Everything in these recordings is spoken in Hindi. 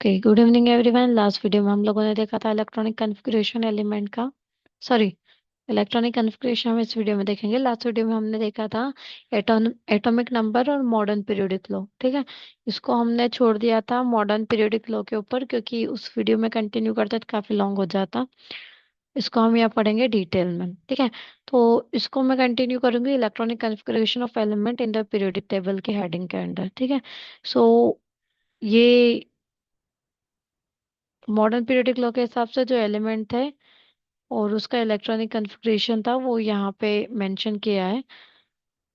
Okay, good evening everyone. Last video में हम लोगों ने देखा था इलेक्ट्रॉनिक कॉन्फ़िगरेशन एलिमेंट का। सॉरी, इलेक्ट्रॉनिक कॉन्फ़िगरेशन हम इस वीडियो में देखेंगे। लास्ट वीडियो में हमने देखा था एटॉमिक नंबर और मॉडर्न पीरियोडिक लॉ। ठीक है, इसको हमने छोड़ दिया था मॉडर्न पीरियोडिक लॉ के ऊपर, क्योंकि उस वीडियो में कंटिन्यू करते तो काफी लॉन्ग हो जाता। इसको हम यहाँ पढ़ेंगे डिटेल में। ठीक है, तो इसको मैं कंटिन्यू करूंगी electronic configuration of element in the periodic table के हेडिंग के अंडर। ठीक है, सो ये मॉडर्न पीरियोडिक लॉ के हिसाब से जो एलिमेंट थे और उसका इलेक्ट्रॉनिक कॉन्फ़िगरेशन था वो यहाँ पे मेंशन किया है।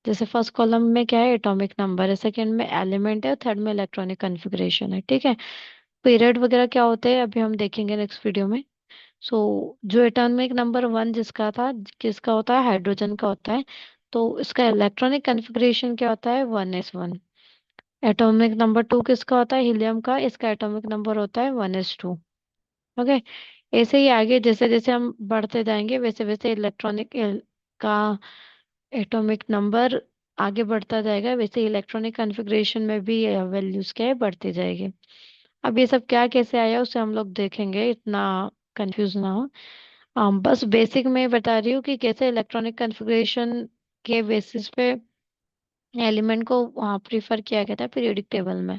जैसे फर्स्ट कॉलम में क्या है, एटॉमिक नंबर है, सेकंड में एलिमेंट है, थर्ड में इलेक्ट्रॉनिक कॉन्फ़िगरेशन है। ठीक है, पीरियड वगैरह क्या होते हैं अभी हम देखेंगे नेक्स्ट वीडियो में। सो जो एटॉमिक नंबर वन जिसका था, किसका होता है, हाइड्रोजन का होता है। तो इसका इलेक्ट्रॉनिक कॉन्फ़िगरेशन क्या होता है, 1s1। एटॉमिक नंबर टू किसका होता है, हीलियम का, इसका एटॉमिक नंबर होता है 1s2। ओके, ऐसे ही आगे जैसे जैसे हम बढ़ते जाएंगे वैसे वैसे इलेक्ट्रॉनिक का एटॉमिक नंबर आगे बढ़ता जाएगा, वैसे इलेक्ट्रॉनिक कॉन्फ़िगरेशन में भी वैल्यूज क्या है, बढ़ती जाएगी। अब ये सब क्या कैसे आया उसे हम लोग देखेंगे, इतना कंफ्यूज ना हो। बस बेसिक में बता रही हूँ कि कैसे इलेक्ट्रॉनिक कॉन्फ़िगरेशन के बेसिस पे एलिमेंट को वहाँ प्रीफर किया गया था पीरियोडिक टेबल में।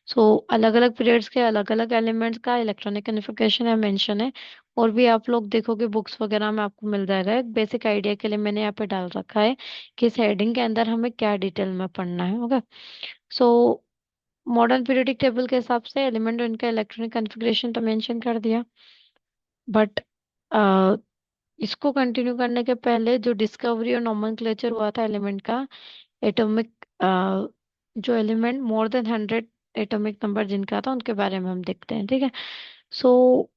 सो अलग अलग पीरियड्स के अलग अलग एलिमेंट्स का इलेक्ट्रॉनिक कॉन्फ़िगरेशन है, मेंशन है। और भी आप लोग देखोगे बुक्स वगैरह में आपको मिल जाएगा। एक बेसिक आइडिया के लिए मैंने यहाँ पे डाल रखा है कि इस हेडिंग के अंदर हमें क्या डिटेल में पढ़ना है। Okay, so modern periodic table के हिसाब से एलिमेंट और इनका इलेक्ट्रॉनिक कॉन्फ़िगरेशन तो मेंशन कर दिया, बट इसको कंटिन्यू करने के पहले जो डिस्कवरी और नोमेनक्लेचर हुआ था एलिमेंट का, एटॉमिक जो element more than 100 atomic number जिनका था उनके बारे में हम देखते हैं। ठीक है, सो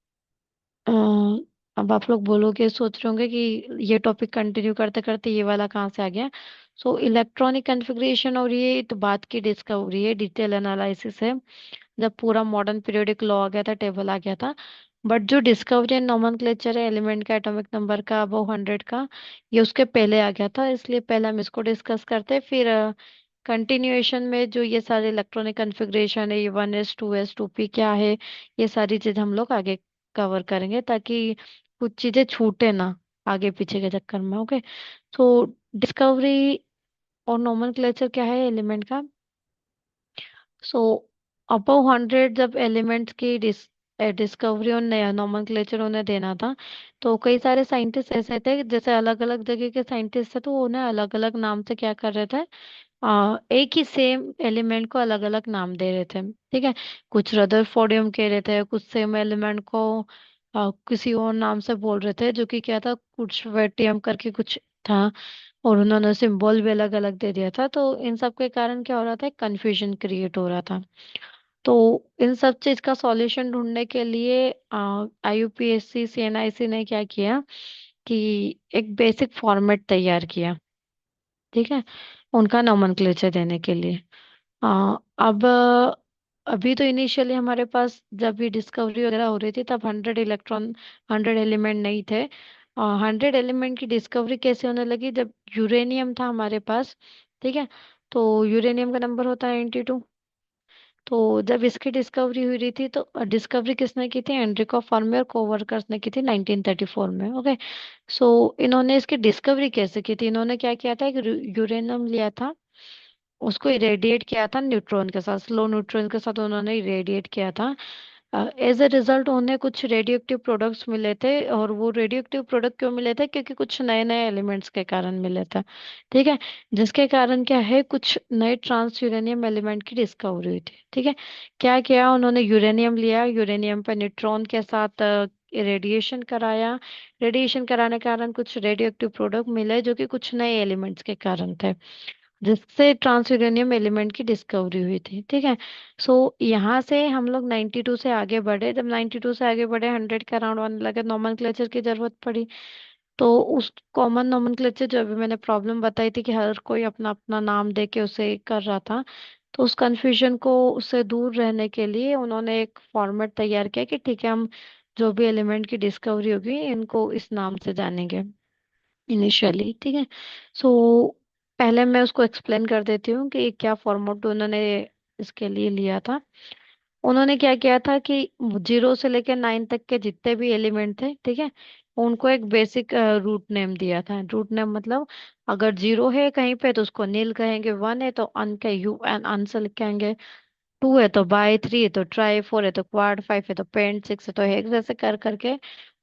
अब आप लोग बोलोगे, सोच रहे होंगे कि ये टॉपिक कंटिन्यू करते करते ये वाला कहाँ से आ गया। सो इलेक्ट्रॉनिक कॉन्फ़िगरेशन और ये तो बात की डिस्कवरी है, डिटेल एनालिसिस है, जब पूरा मॉडर्न पीरियोडिक लॉ आ गया था, टेबल आ गया था। बट जो डिस्कवरी एंड नोमेनक्लेचर है एलिमेंट का, एटॉमिक नंबर का अबव 100 का, ये उसके पहले आ गया था। इसलिए पहले हम इसको डिस्कस करते हैं, फिर कंटिन्यूएशन में जो ये सारे इलेक्ट्रॉनिक कॉन्फ़िगरेशन है, ये 1s2 2p क्या है, ये सारी चीज हम लोग आगे कवर करेंगे, ताकि कुछ चीजें छूटे ना आगे पीछे के चक्कर में। ओके, तो डिस्कवरी और नोमेनक्लेचर क्या है एलिमेंट का। सो अबव 100 जब एलिमेंट्स की डिस्कवरी और नया नोमेनक्लेचर उन्हें देना था, तो कई सारे साइंटिस्ट ऐसे थे, जैसे अलग अलग जगह के साइंटिस्ट थे, तो वो उन्हें अलग अलग नाम से क्या कर रहे थे, एक ही सेम एलिमेंट को अलग अलग नाम दे रहे थे। ठीक है, कुछ रदरफोर्डियम कह रहे थे, कुछ सेम एलिमेंट को किसी और नाम से बोल रहे थे, जो कि क्या था, कुछ वेटियम करके कुछ था, और उन्होंने सिंबल भी अलग अलग दे दिया था। तो इन सब के कारण क्या हो रहा था, कंफ्यूजन क्रिएट हो रहा था। तो इन सब चीज का सॉल्यूशन ढूंढने के लिए आईयूपीएससी सीएनआईसी ने क्या किया कि एक बेसिक फॉर्मेट तैयार किया। ठीक है, उनका नोमेनक्लेचर देने के लिए। अब अभी तो इनिशियली हमारे पास जब ये डिस्कवरी वगैरह हो रही थी तब 100 एलिमेंट नहीं थे। 100 एलिमेंट की डिस्कवरी कैसे होने लगी, जब यूरेनियम था हमारे पास। ठीक है, तो यूरेनियम का नंबर होता है 92। तो जब इसकी डिस्कवरी हुई रही थी, तो डिस्कवरी किसने की थी, एनरिको फर्मी और कोवर्कर्स ने की थी 1934 में। ओके, सो इन्होंने इसकी डिस्कवरी कैसे की थी, इन्होंने क्या किया था, एक यूरेनियम लिया था, उसको इरेडिएट किया था न्यूट्रॉन के साथ, स्लो न्यूट्रॉन के साथ उन्होंने इरेडिएट किया था। एज ए रिजल्ट उन्हें कुछ रेडियो एक्टिव प्रोडक्ट्स मिले थे, और वो रेडियो एक्टिव प्रोडक्ट क्यों मिले थे, क्योंकि कुछ नए नए एलिमेंट्स के कारण मिले थे। ठीक है, जिसके कारण क्या है, कुछ नए ट्रांस यूरेनियम एलिमेंट की डिस्कवरी हुई थी। ठीक है, क्या किया उन्होंने, यूरेनियम लिया, यूरेनियम पर न्यूट्रॉन के साथ रेडिएशन कराया। रेडिएशन कराने के कारण कुछ रेडियो एक्टिव प्रोडक्ट मिले, जो कि कुछ नए एलिमेंट्स के कारण थे, जिससे ट्रांस यूरेनियम एलिमेंट की डिस्कवरी हुई थी। ठीक है, सो यहाँ से हम लोग 92 से आगे बढ़े, जब 92 से आगे बढ़े 100 के अराउंड आने लगे, नोमेनक्लेचर की जरूरत पड़ी। तो उस कॉमन नोमेनक्लेचर जो अभी मैंने प्रॉब्लम बताई थी कि हर कोई अपना अपना नाम दे के उसे कर रहा था, तो उस कंफ्यूजन को उससे दूर रहने के लिए उन्होंने एक फॉर्मेट तैयार किया कि ठीक है, हम जो भी एलिमेंट की डिस्कवरी होगी इनको इस नाम से जानेंगे इनिशियली। ठीक है, सो पहले मैं उसको एक्सप्लेन कर देती हूँ कि क्या फॉर्मेट उन्होंने इसके लिए लिया था। उन्होंने क्या किया था कि 0 से लेकर 9 तक के जितने भी एलिमेंट थे, ठीक है, उनको एक बेसिक रूट नेम दिया था। रूट नेम मतलब अगर 0 है कहीं पे तो उसको नील कहेंगे, 1 है तो अन का यू एन अन से लिखेंगे, 2 है तो बाय, 3 है तो ट्राई, 4 है तो क्वाड, 5 है तो पेंट, 6 है तो हेक्स, ऐसे कर करके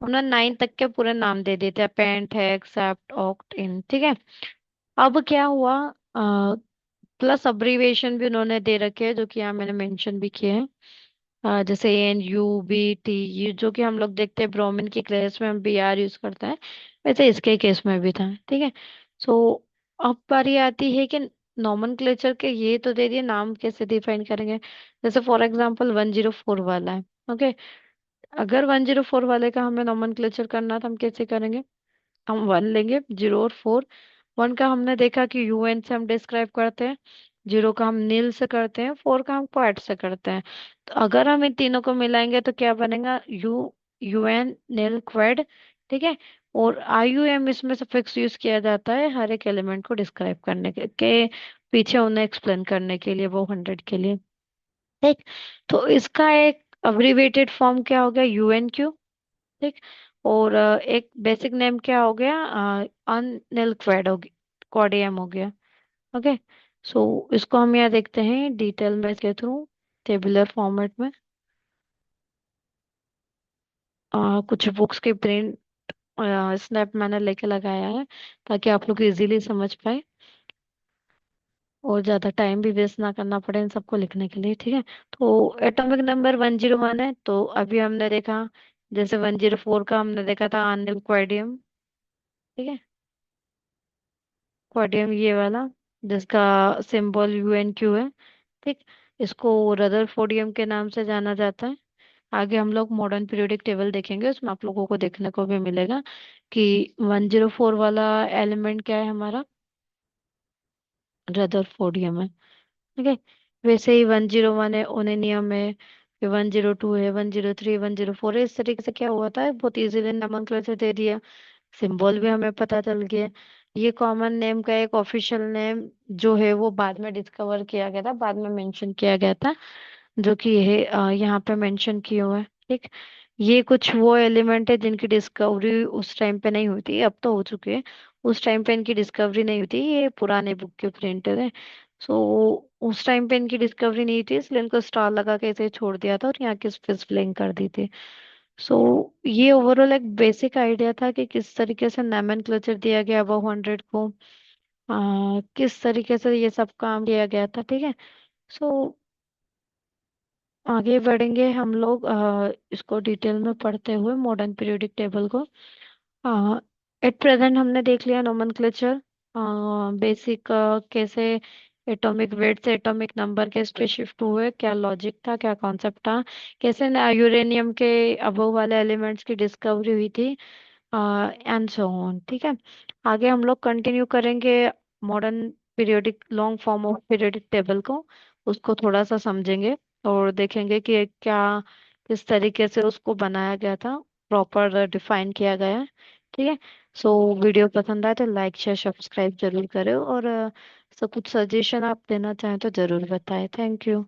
उन्होंने 9 तक के पूरे नाम दे देते हैं, पेंट, हेक्स, सेप्ट, ऑक्ट, इन, ठीक है। अब क्या हुआ, प्लस अब्रीविएशन भी उन्होंने दे रखे हैं जो कि यहाँ मैंने मेंशन भी किए हैं। जैसे एन यू बी टी, ये जो कि हम लोग देखते हैं ब्रोमीन की केस में हम बी आर यूज करते हैं, वैसे इसके केस में भी था, ठीक है। सो अब बारी आती है कि नॉमेनक्लेचर के, ये तो दे दिए, नाम कैसे डिफाइन करेंगे। जैसे फॉर एग्जांपल 104 वाला है, ओके। अगर 104 वाले का हमें नॉमेनक्लेचर करना तो हम कैसे करेंगे, हम 1 लेंगे, 0 और 4। 1 का हमने देखा कि यूएन से हम डिस्क्राइब करते हैं, 0 का हम नील से करते हैं, 4 का हम क्वाड से करते हैं। तो अगर हम इन तीनों को मिलाएंगे तो क्या बनेगा, यूएन नील क्वाड, ठीक है। और आईयूएम इसमें सफिक्स यूज किया जाता है हर एक एलिमेंट को डिस्क्राइब करने के पीछे, उन्हें एक्सप्लेन करने के लिए, वो 100 के लिए, ठीक। तो इसका एक अब्रिवेटेड फॉर्म क्या हो गया, यूएनक्यू, ठीक। और एक बेसिक नेम क्या हो गया, अनिल क्वेड हो गया, कॉडियम हो गया, ओके। सो इसको हम यहाँ देखते हैं डिटेल में इसके थ्रू, टेबुलर फॉर्मेट में। कुछ बुक्स की प्रिंट स्नैप मैंने लेके लगाया है ताकि आप लोग इजीली समझ पाए और ज्यादा टाइम भी वेस्ट ना करना पड़े इन सबको लिखने के लिए, ठीक है। तो एटॉमिक नंबर 101 है, तो अभी हमने देखा, जैसे 104 का हमने देखा था अनिल क्वेडियम, ठीक है, क्वाड्रियम ये वाला, जिसका सिंबल यूएनक्यू है, ठीक। इसको रदरफोर्डियम के नाम से जाना जाता है। आगे हम लोग मॉडर्न पीरियोडिक टेबल देखेंगे, उसमें आप लोगों को देखने को भी मिलेगा कि 104 वाला एलिमेंट क्या है हमारा, रदरफोर्डियम है, ठीक है। वैसे ही 101 है, ओनेनियम है, फिर 102 है, 103, 104 है। इस तरीके से क्या हुआ था, बहुत इजीली नमनक्लेचर दे दिया, सिंबल भी हमें पता चल गया। ये कॉमन नेम का एक ऑफिशियल नेम जो है वो बाद में डिस्कवर किया गया था, बाद में मेंशन किया गया था, जो कि ये यहाँ पे मेंशन किए हुए हैं, ठीक। ये कुछ वो एलिमेंट है जिनकी डिस्कवरी उस टाइम पे नहीं हुई थी, अब तो हो चुके हैं। उस टाइम पे इनकी डिस्कवरी नहीं हुई थी, ये पुराने बुक के प्रिंटेड है। सो उस टाइम पे इनकी डिस्कवरी नहीं थी, इसलिए इनको स्टार लगा के ऐसे छोड़ दिया था और यहाँ की फिश ब्लिंक कर दी थी। सो ये ओवरऑल एक बेसिक आइडिया था कि किस तरीके से नोमेनक्लेचर दिया गया अबव 100 को, किस तरीके से ये सब काम किया गया था, ठीक है। सो आगे बढ़ेंगे हम लोग इसको डिटेल में पढ़ते हुए मॉडर्न पीरियोडिक टेबल को। एट प्रेजेंट हमने देख लिया नोमेनक्लेचर, बेसिक कैसे एटॉमिक वेट से एटॉमिक नंबर कैसे पे शिफ्ट हुए, क्या लॉजिक था, क्या कॉन्सेप्ट था, कैसे यूरेनियम के अबव वाले एलिमेंट्स की डिस्कवरी हुई थी, एंड सो ऑन, ठीक है। आगे हम लोग कंटिन्यू करेंगे modern periodic long form of periodic table को, उसको थोड़ा सा समझेंगे और देखेंगे कि क्या किस तरीके से उसको बनाया गया था, प्रॉपर डिफाइन किया गया है, ठीक है। सो वीडियो पसंद आए तो लाइक शेयर सब्सक्राइब जरूर करें, और कुछ सजेशन आप देना चाहें तो जरूर बताएं। Thank you.